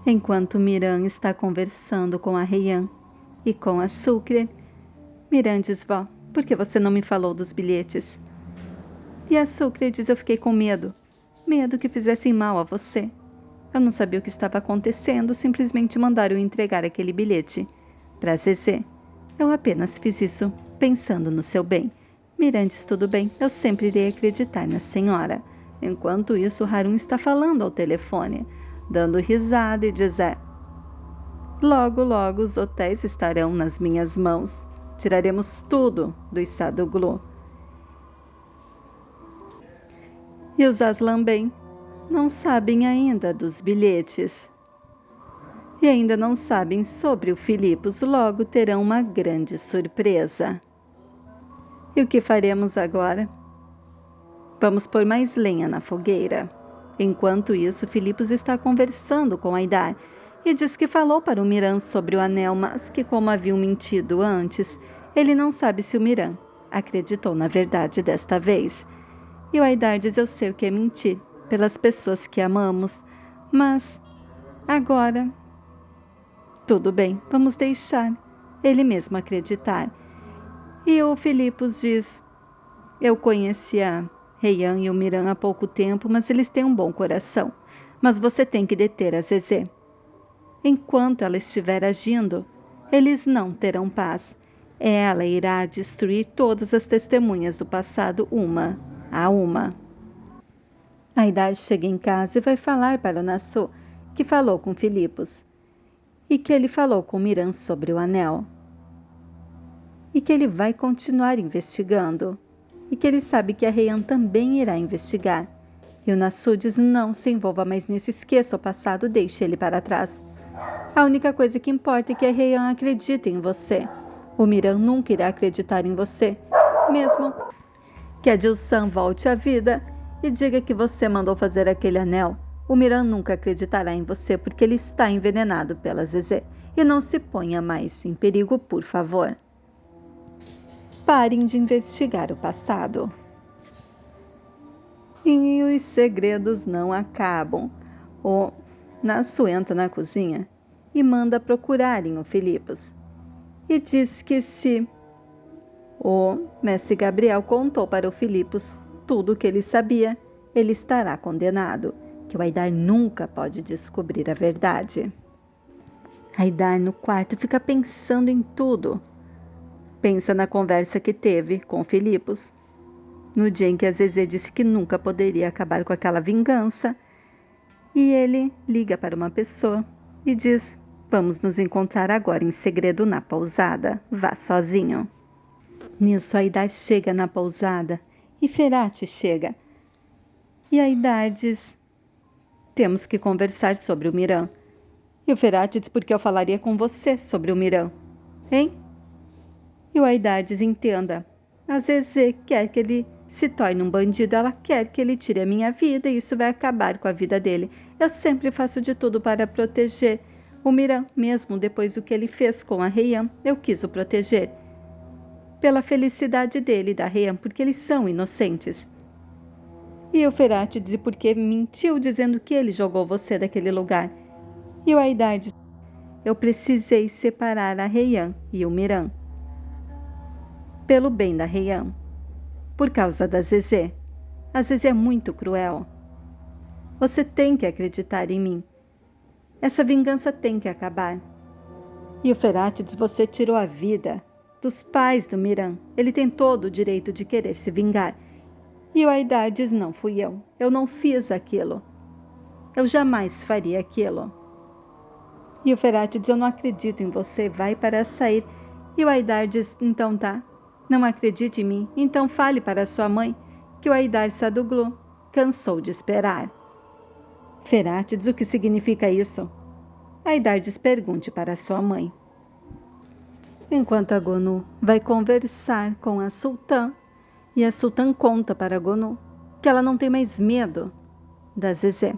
Enquanto Miran está conversando com a Heian e com a Sucre, Miran diz: vó, por que você não me falou dos bilhetes? E a Sucre diz: eu fiquei com medo. Medo que fizessem mal a você. Eu não sabia o que estava acontecendo, simplesmente mandaram eu entregar aquele bilhete para Zezé. Eu apenas fiz isso pensando no seu bem. Mirandes, tudo bem, eu sempre irei acreditar na senhora. Enquanto isso, Harun está falando ao telefone, dando risada e dizer: logo, logo os hotéis estarão nas minhas mãos. Tiraremos tudo do Estado Glu. E os Aslan bem não sabem ainda dos bilhetes. E ainda não sabem sobre o Filipos, logo terão uma grande surpresa. E o que faremos agora? Vamos pôr mais lenha na fogueira. Enquanto isso, Filipos está conversando com Aidar e diz que falou para o Miran sobre o anel, mas que, como haviam mentido antes, ele não sabe se o Miran acreditou na verdade desta vez. E o Aidar diz: eu sei o que é mentir pelas pessoas que amamos, mas agora tudo bem, vamos deixar ele mesmo acreditar. E o Filipos diz: eu conheci a Heian e o Miran há pouco tempo, mas eles têm um bom coração. Mas você tem que deter a Zezé. Enquanto ela estiver agindo, eles não terão paz. Ela irá destruir todas as testemunhas do passado, uma a uma. Aidar chega em casa e vai falar para o Nassau que falou com Filipos e que ele falou com Miran sobre o anel e que ele vai continuar investigando e que ele sabe que a Heian também irá investigar. E o Nassau diz: não se envolva mais nisso, esqueça o passado, deixe ele para trás. A única coisa que importa é que a Heian acredite em você. O Miran nunca irá acreditar em você, mesmo que a Dilsan volte à vida e diga que você mandou fazer aquele anel. O Miran nunca acreditará em você porque ele está envenenado pela Zezé. E não se ponha mais em perigo, por favor. Parem de investigar o passado. E os segredos não acabam. O Nassau entra na cozinha e manda procurarem o Filipos. E diz que se o mestre Gabriel contou para o Filipos tudo o que ele sabia, ele estará condenado, que o Aidar nunca pode descobrir a verdade. Aidar no quarto fica pensando em tudo. Pensa na conversa que teve com Filipos, no dia em que a Zezé disse que nunca poderia acabar com aquela vingança, e ele liga para uma pessoa e diz: vamos nos encontrar agora em segredo na pousada, vá sozinho. Nisso, Aidar chega na pousada e Ferati chega. E Aidar diz: temos que conversar sobre o Miran. E o Ferati diz: porque eu falaria com você sobre o Miran, hein? E o Aidar diz: entenda, a Zezé quer que ele se torne um bandido, ela quer que ele tire a minha vida e isso vai acabar com a vida dele. Eu sempre faço de tudo para proteger o Miran, mesmo depois do que ele fez com a Heian, eu quis o proteger. Pela felicidade dele e da Heian, porque eles são inocentes. E o Ferati diz: porque mentiu dizendo que ele jogou você daquele lugar. E o Aidar diz: eu precisei separar a Heian e o Miran. Pelo bem da Heian. Por causa da Zezé. A Zezé é muito cruel. Você tem que acreditar em mim. Essa vingança tem que acabar. E o Ferati diz: você tirou a vida dos pais do Miran. Ele tem todo o direito de querer se vingar. E o Aidar diz: não fui eu. Eu não fiz aquilo. Eu jamais faria aquilo. E o Ferati diz: eu não acredito em você. Vai para sair. E o Aidar diz: então tá. Não acredite em mim. Então fale para sua mãe que o Aidar Saduglu cansou de esperar. Ferati diz: o que significa isso? Aidar diz: pergunte para sua mãe. Enquanto a Gonu vai conversar com a Sultã, e a Sultã conta para a Gonu que ela não tem mais medo da Zezé,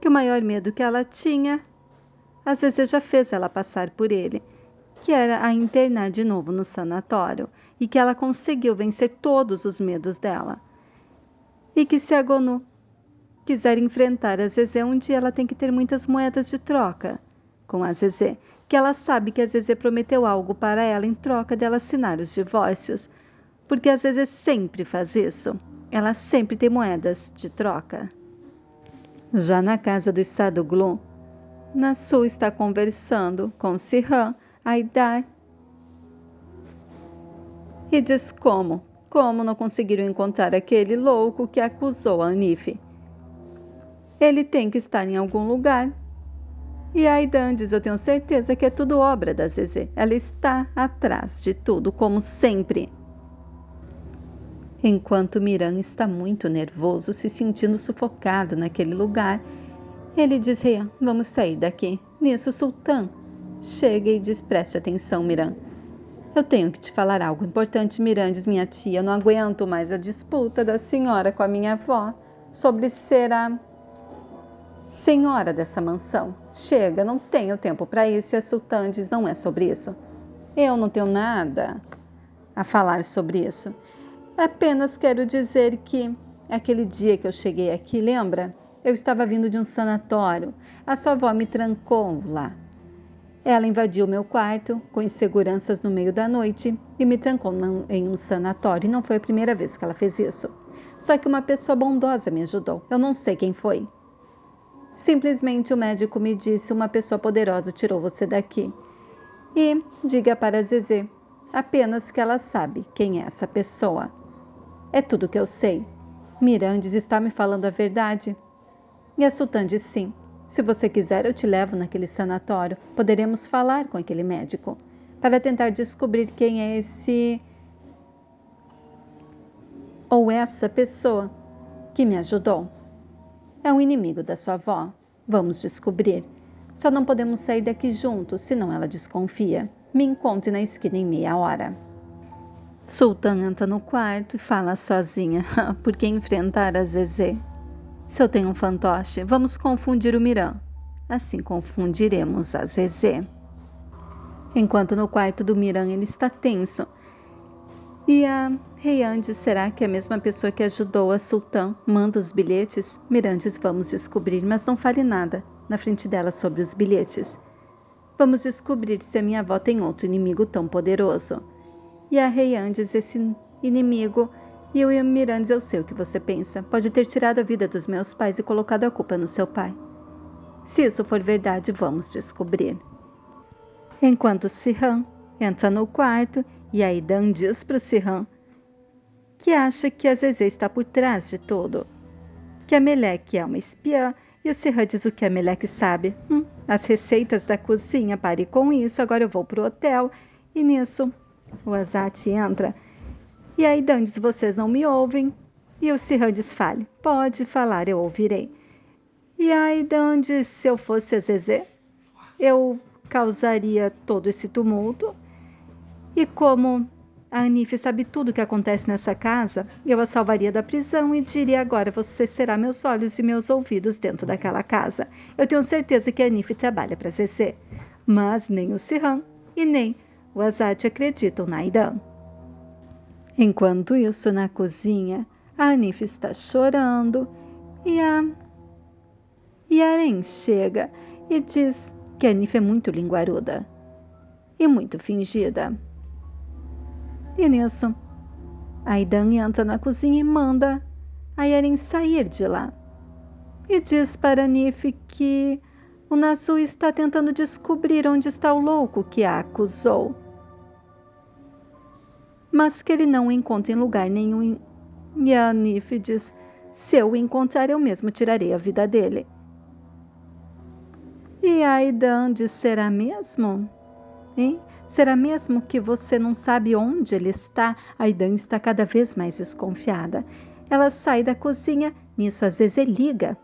que o maior medo que ela tinha, a Zezé já fez ela passar por ele, que era a internar de novo no sanatório, e que ela conseguiu vencer todos os medos dela. E que se a Gonu quiser enfrentar a Zezé um dia, ela tem que ter muitas moedas de troca com a Zezé, que ela sabe que a Zezé prometeu algo para ela em troca dela assinar os divórcios, porque a Zezé sempre faz isso. Ela sempre tem moedas de troca. Já na casa do Sadoglu, Nasu está conversando com Sirhan, Aidar, e diz como não conseguiram encontrar aquele louco que acusou a Anif. Ele tem que estar em algum lugar. E Aidan diz, eu tenho certeza que é tudo obra da Zezé. Ela está atrás de tudo, como sempre. Enquanto Miran está muito nervoso, se sentindo sufocado naquele lugar, ele diz, Rei, vamos sair daqui. Nisso, o Sultão chega e diz, preste atenção, Miran. Eu tenho que te falar algo importante, Miran, diz minha tia. Eu não aguento mais a disputa da senhora com a minha avó sobre ser a senhora dessa mansão. Chega, não tenho tempo para isso. E a Sultã diz, não é sobre isso. Eu não tenho nada a falar sobre isso. Apenas quero dizer que aquele dia que eu cheguei aqui, lembra? Eu estava vindo de um sanatório. A sua avó me trancou lá. Ela invadiu meu quarto com inseguranças no meio da noite e me trancou em um sanatório. E não foi a primeira vez que ela fez isso. Só que uma pessoa bondosa me ajudou. Eu não sei quem foi. Simplesmente o médico me disse, uma pessoa poderosa tirou você daqui. E diga para a Zezé apenas que ela sabe quem é essa pessoa. É tudo que eu sei. Mirandes está me falando a verdade. E a Sultã disse sim. Se você quiser, eu te levo naquele sanatório. Poderemos falar com aquele médico para tentar descobrir quem é esse ou essa pessoa que me ajudou. É um inimigo da sua avó. Vamos descobrir. Só não podemos sair daqui juntos, senão ela desconfia. Me encontre na esquina em meia hora. Sultã entra no quarto e fala sozinha. Por que enfrentar a Zezé? Se eu tenho um fantoche, vamos confundir o Miran. Assim confundiremos a Zezé. Enquanto no quarto do Miran ele está tenso. E a Rayande, será que é a mesma pessoa que ajudou a Sultã manda os bilhetes? Mirandes, vamos descobrir, mas não fale nada na frente dela sobre os bilhetes. Vamos descobrir se a minha avó tem outro inimigo tão poderoso. E a Rayandes, esse inimigo, e eu e a Mirandes, eu sei o que você pensa. Pode ter tirado a vida dos meus pais e colocado a culpa no seu pai. Se isso for verdade, vamos descobrir. Enquanto Sirhan entra no quarto, e Aidan diz para o Sirhan que acha que a Zezé está por trás de tudo. Que a Meleque é uma espiã, e o Sirhan diz o que a Meleque sabe. As receitas da cozinha, pare com isso, agora eu vou para o hotel. E nisso, o Azat entra. E Aidan diz, vocês não me ouvem. E o Sirhan diz, fale. Pode falar, eu ouvirei. E Aidan diz, se eu fosse a Zezé, eu causaria todo esse tumulto. E como a Anif sabe tudo o que acontece nessa casa, eu a salvaria da prisão e diria, agora você será meus olhos e meus ouvidos dentro daquela casa. Eu tenho certeza que a Anif trabalha para Zezé. Mas nem o Sirhan e nem o Azat acreditam na Aidan. Enquanto isso, na cozinha, a Anif está chorando e a Aren chega e diz que a Anif é muito linguaruda e muito fingida. E nisso, a Aidan entra na cozinha e manda a Aren sair de lá. E diz para a Anif que o Nasu está tentando descobrir onde está o louco que a acusou. Mas que ele não o encontra em lugar nenhum. E a Anif diz, se eu o encontrar, eu mesmo tirarei a vida dele. E a Aidan diz, será mesmo? Hein? Será mesmo que você não sabe onde ele está? A Aidan está cada vez mais desconfiada. Ela sai da cozinha, nisso a Zezé liga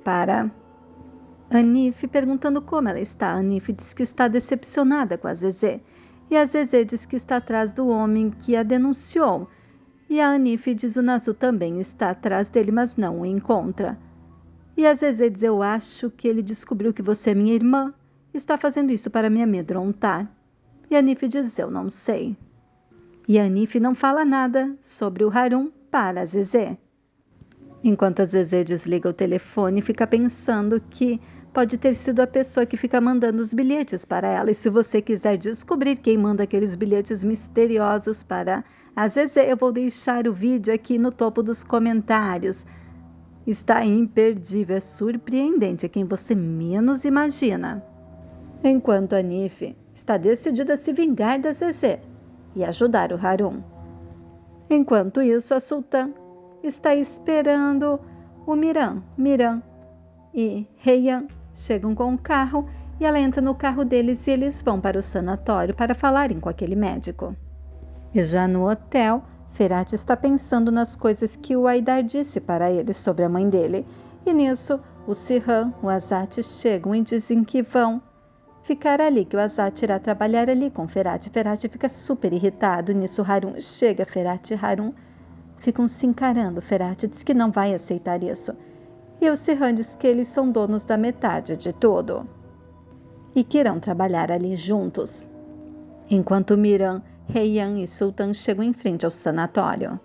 para Anif perguntando como ela está. A Anif diz que está decepcionada com a Zezé. E a Zezé diz que está atrás do homem que a denunciou. E a Anif diz que o Nasu também está atrás dele, mas não o encontra. E a Zezé diz, eu acho que ele descobriu que você é minha irmã. Está fazendo isso para me amedrontar. E a Anif diz, eu não sei. E a Anif não fala nada sobre o Harun para a Zezé. Enquanto a Zezé desliga o telefone, fica pensando que pode ter sido a pessoa que fica mandando os bilhetes para ela. E se você quiser descobrir quem manda aqueles bilhetes misteriosos para a Zezé, eu vou deixar o vídeo aqui no topo dos comentários. Está imperdível, é surpreendente, é quem você menos imagina. Enquanto a Nif está decidida a se vingar da Zezé e ajudar o Harun. Enquanto isso, a Sultã está esperando o Miran. Miran e Reyhan chegam com o carro e ela entra no carro deles e eles vão para o sanatório para falarem com aquele médico. E já no hotel, Ferhat está pensando nas coisas que o Haidar disse para ele sobre a mãe dele. E nisso, o Sirhan, o Azat chegam e dizem que vão ficar ali, que o Azat irá trabalhar ali com Ferhat. Ferhat fica super irritado. Nisso, Harun chega. Ferhat e Harun ficam se encarando. Ferhat diz que não vai aceitar isso. E o Sirhan diz que eles são donos da metade de tudo e que irão trabalhar ali juntos. Enquanto Miran, Reyhan e Sultã chegam em frente ao sanatório.